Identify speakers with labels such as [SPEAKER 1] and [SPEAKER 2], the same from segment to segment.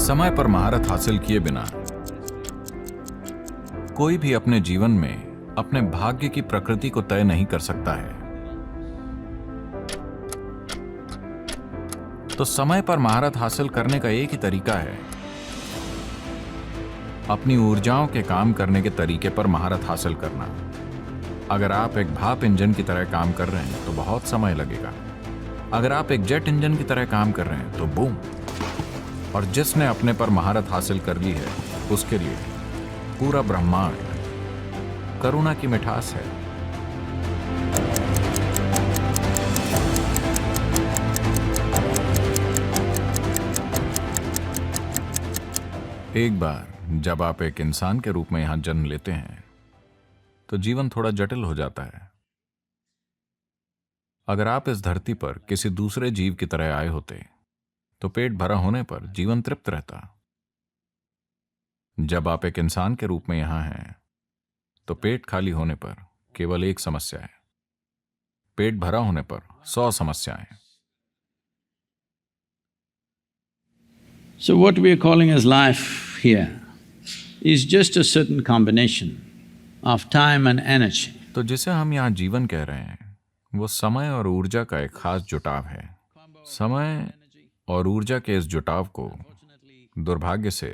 [SPEAKER 1] समय पर महारत हासिल किए बिना कोई भी अपने जीवन में अपने भाग्य की प्रकृति को तय नहीं कर सकता है। तो समय पर महारत हासिल करने का एक ही तरीका है, अपनी ऊर्जाओं के काम करने के तरीके पर महारत हासिल करना। अगर आप एक भाप इंजन की तरह काम कर रहे हैं तो बहुत समय लगेगा। अगर आप एक जेट इंजन की तरह काम कर रहे हैं तो बूम। और जिसने अपने पर महारत हासिल कर ली है उसके लिए पूरा ब्रह्मांड करुणा की मिठास है। एक बार जब आप एक इंसान के रूप में यहां जन्म लेते हैं तो जीवन थोड़ा जटिल हो जाता है। अगर आप इस धरती पर किसी दूसरे जीव की तरह आए होते तो पेट भरा होने पर जीवन तृप्त रहता। जब आप एक इंसान के रूप में यहां हैं तो पेट खाली होने पर केवल एक समस्या है, पेट भरा होने पर 100 समस्याएं।
[SPEAKER 2] So what we are calling as life here is just a certain combination of time and energy.
[SPEAKER 1] तो जिसे हम यहां जीवन कह रहे हैं वो समय और ऊर्जा का एक खास जुटाव है। समय और ऊर्जा के इस जुटाव को दुर्भाग्य से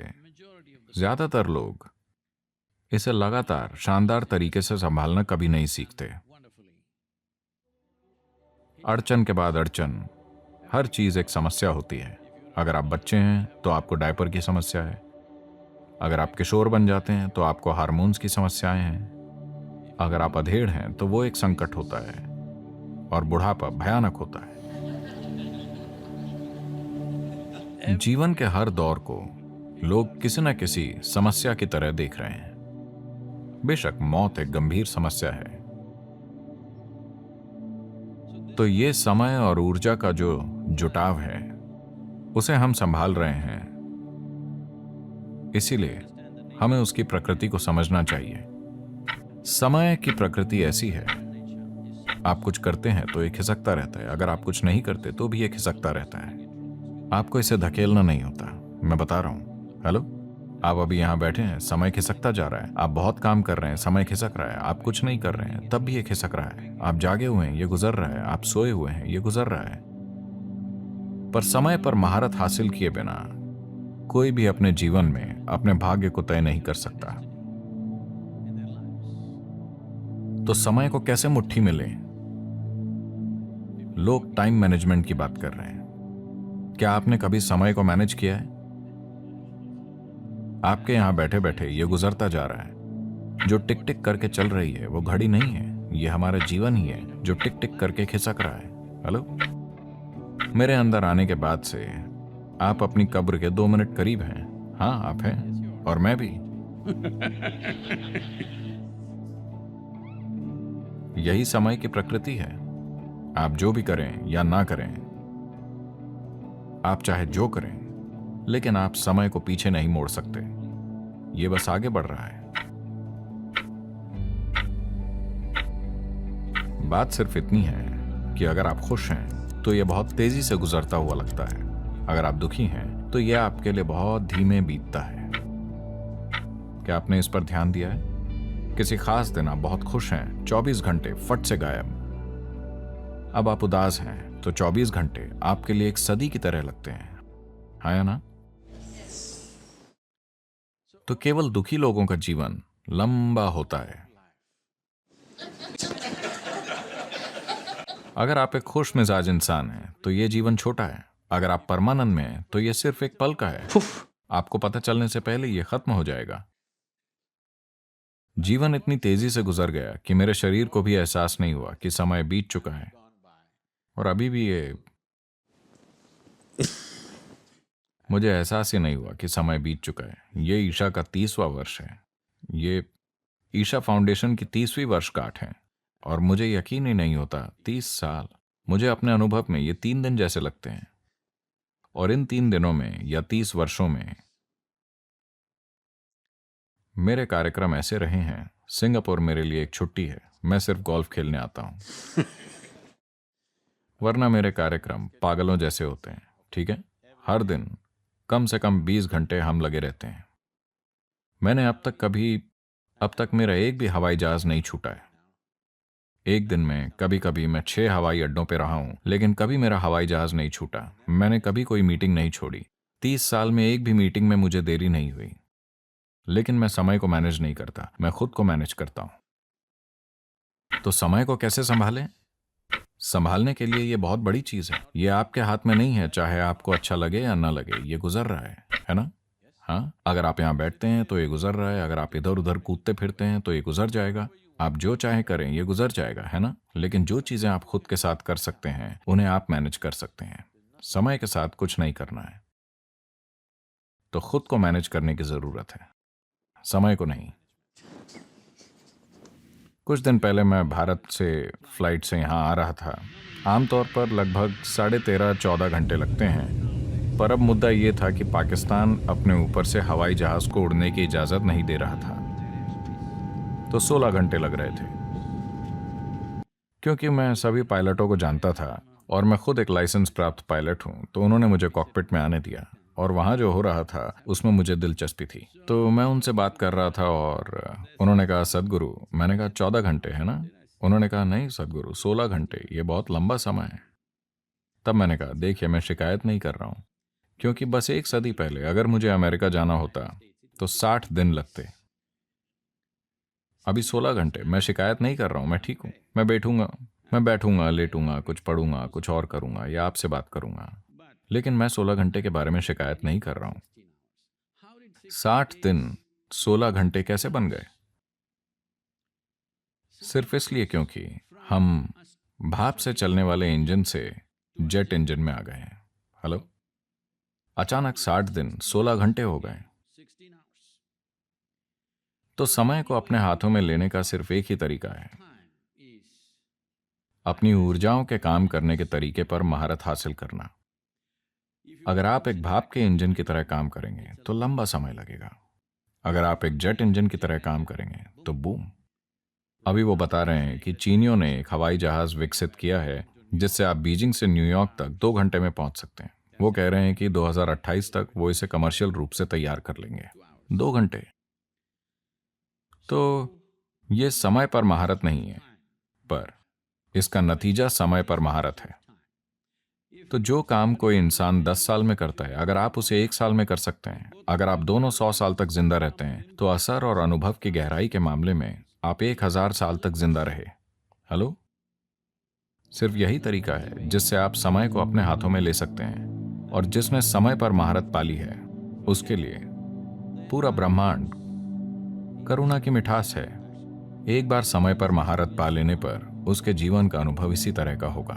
[SPEAKER 1] ज्यादातर लोग इसे लगातार शानदार तरीके से संभालना कभी नहीं सीखते। अड़चन के बाद अड़चन, हर चीज एक समस्या होती है। अगर आप बच्चे हैं तो आपको डायपर की समस्या है, अगर आप किशोर बन जाते हैं तो आपको हार्मोन्स की समस्याएं हैं, अगर आप अधेड़ हैं तो वो एक संकट होता है, और बुढ़ापा भयानक होता है। जीवन के हर दौर को लोग किसी न किसी समस्या की तरह देख रहे हैं। बेशक मौत एक गंभीर समस्या है। तो ये समय और ऊर्जा का जो जुटाव है उसे हम संभाल रहे हैं। इसीलिए हमें उसकी प्रकृति को समझना चाहिए। समय की प्रकृति ऐसी है, आप कुछ करते हैं तो ये खिसकता रहता है, अगर आप कुछ नहीं करते तो भी ये खिसकता रहता है। आपको इसे धकेलना नहीं होता, मैं बता रहा हूं। हेलो, आप अभी यहां बैठे हैं, समय खिसकता जा रहा है। आप बहुत काम कर रहे हैं, समय खिसक रहा है। आप कुछ नहीं कर रहे हैं तब भी ये खिसक रहा है। आप जागे हुए हैं, ये गुजर रहा है। आप सोए हुए हैं, ये गुजर रहा है। पर समय पर महारत हासिल किए बिना कोई भी अपने जीवन में अपने भाग्य को तय नहीं कर सकता। तो समय को कैसे मुट्ठी में लें? लोग टाइम मैनेजमेंट की बात कर रहे हैं। क्या आपने कभी समय को मैनेज किया है? आपके यहां बैठे बैठे ये गुजरता जा रहा है। जो टिक टिक करके चल रही है वो घड़ी नहीं है, ये हमारा जीवन ही है जो टिक टिक करके खिसक रहा है। हेलो, मेरे अंदर आने के बाद से आप अपनी कब्र के 2 मिनट करीब हैं। हाँ, आप हैं और मैं भी। यही समय की प्रकृति है। आप जो भी करें या ना करें, आप चाहे जो करें, लेकिन आप समय को पीछे नहीं मोड़ सकते। ये बस आगे बढ़ रहा है। बात सिर्फ इतनी है कि अगर आप खुश हैं तो यह बहुत तेजी से गुजरता हुआ लगता है। अगर आप दुखी हैं तो यह आपके लिए बहुत धीमे बीतता है। क्या आपने इस पर ध्यान दिया है? किसी खास दिन आप बहुत खुश हैं, 24 घंटे फट से गायब। अब आप उदास हैं तो 24 घंटे आपके लिए एक सदी की तरह लगते हैं, हाँ या ना? तो केवल दुखी लोगों का जीवन लंबा होता है। अगर आप एक खुश मिजाज इंसान हैं तो यह जीवन छोटा है। अगर आप परमानंद में हैं तो यह सिर्फ एक पल का है। आपको पता चलने से पहले यह खत्म हो जाएगा। जीवन इतनी तेजी से गुजर गया कि मेरे शरीर को भी एहसास नहीं हुआ कि समय बीत चुका है, और अभी भी मुझे एहसास ही नहीं हुआ कि समय बीत चुका है। ये ईशा का 30वां वर्ष है। ये ईशा फाउंडेशन की 30वीं वर्षगांठ है, और मुझे यकीन ही नहीं होता 30 साल। मुझे अपने अनुभव में ये 3 दिन जैसे लगते हैं, और इन 3 दिनों में या 30 वर्षों में मेरे कार्यक्रम ऐसे रहे हैं। सिंगापुर मेरे लिए एक छुट्टी है, मैं सिर्फ गोल्फ खेलने आता हूं। वरना मेरे कार्यक्रम पागलों जैसे होते हैं। ठीक है, हर दिन कम से कम 20 घंटे हम लगे रहते हैं। मैंने अब तक मेरा एक भी हवाई जहाज नहीं छूटा है। एक दिन में कभी कभी मैं 6 हवाई अड्डों पे रहा हूं, लेकिन कभी मेरा हवाई जहाज नहीं छूटा। मैंने कभी कोई मीटिंग नहीं छोड़ी। 30 साल में एक भी मीटिंग में मुझे देरी नहीं हुई। लेकिन मैं समय को मैनेज नहीं करता, मैं खुद को मैनेज करता हूं। तो समय को कैसे संभालें? संभालने के लिए ये बहुत बड़ी चीज है। ये आपके हाथ में नहीं है, चाहे आपको अच्छा लगे या ना लगे, ये गुजर रहा है ना? हाँ, अगर आप यहाँ बैठते हैं तो ये गुजर रहा है, अगर आप इधर उधर कूदते फिरते हैं तो ये गुजर जाएगा। आप जो चाहे करें, ये गुजर जाएगा, है ना? लेकिन जो चीजें आप खुद के साथ कर सकते हैं उन्हें आप मैनेज कर सकते हैं। समय के साथ कुछ नहीं करना है, तो खुद को मैनेज करने की जरूरत है, समय को नहीं। कुछ दिन पहले मैं भारत से फ्लाइट से यहाँ आ रहा था। आमतौर पर लगभग 13.5-14 घंटे लगते हैं, पर अब मुद्दा ये था कि पाकिस्तान अपने ऊपर से हवाई जहाज को उड़ने की इजाज़त नहीं दे रहा था, तो 16 घंटे लग रहे थे। क्योंकि मैं सभी पायलटों को जानता था और मैं खुद एक लाइसेंस प्राप्त पायलट हूँ, तो उन्होंने मुझे कॉकपिट में आने दिया और वहाँ जो हो रहा था उसमें मुझे दिलचस्पी थी। तो मैं उनसे बात कर रहा था और उन्होंने कहा, सदगुरु। मैंने कहा 14 घंटे है ना? उन्होंने कहा, नहीं सदगुरु, 16 घंटे, ये बहुत लंबा समय है। तब मैंने कहा, देखिए मैं शिकायत नहीं कर रहा हूँ, क्योंकि बस 1 सदी पहले अगर मुझे अमेरिका जाना होता तो 60 दिन लगते। अभी 16 घंटे। मैं शिकायत नहीं कर रहा हूँ, मैं ठीक हूँ। मैं बैठूंगा, लेटूंगा, कुछ पढ़ूंगा, कुछ और करूंगा या आपसे बात करूंगा, लेकिन मैं 16 घंटे के बारे में शिकायत नहीं कर रहा हूं। 60 दिन 16 घंटे कैसे बन गए? सिर्फ इसलिए क्योंकि हम भाप से चलने वाले इंजन से जेट इंजन में आ गए हैं। हेलो, अचानक 60 दिन 16 घंटे हो गए। तो समय को अपने हाथों में लेने का सिर्फ एक ही तरीका है, अपनी ऊर्जाओं के काम करने के तरीके पर महारत हासिल करना। अगर आप एक भाप के इंजन की तरह काम करेंगे तो लंबा समय लगेगा। अगर आप एक जेट इंजन की तरह काम करेंगे तो बूम। अभी वो बता रहे हैं कि चीनियों ने एक हवाई जहाज विकसित किया है जिससे आप बीजिंग से न्यूयॉर्क तक 2 घंटे में पहुंच सकते हैं। वो कह रहे हैं कि 2028 तक वो इसे कमर्शियल रूप से तैयार कर लेंगे। 2 घंटे। तो ये समय पर महारत नहीं है, पर इसका नतीजा समय पर महारत है। तो जो काम कोई इंसान 10 साल में करता है, अगर आप उसे 1 साल में कर सकते हैं, अगर आप दोनों 100 साल तक जिंदा रहते हैं, तो असर और अनुभव की गहराई के मामले में आप 1000 साल तक जिंदा रहे। हेलो, सिर्फ यही तरीका है जिससे आप समय को अपने हाथों में ले सकते हैं, और जिसने समय पर महारत पाली है उसके लिए पूरा ब्रह्मांड करुणा की मिठास है। एक बार समय पर महारत पा लेने पर उसके जीवन का अनुभव इसी तरह का होगा।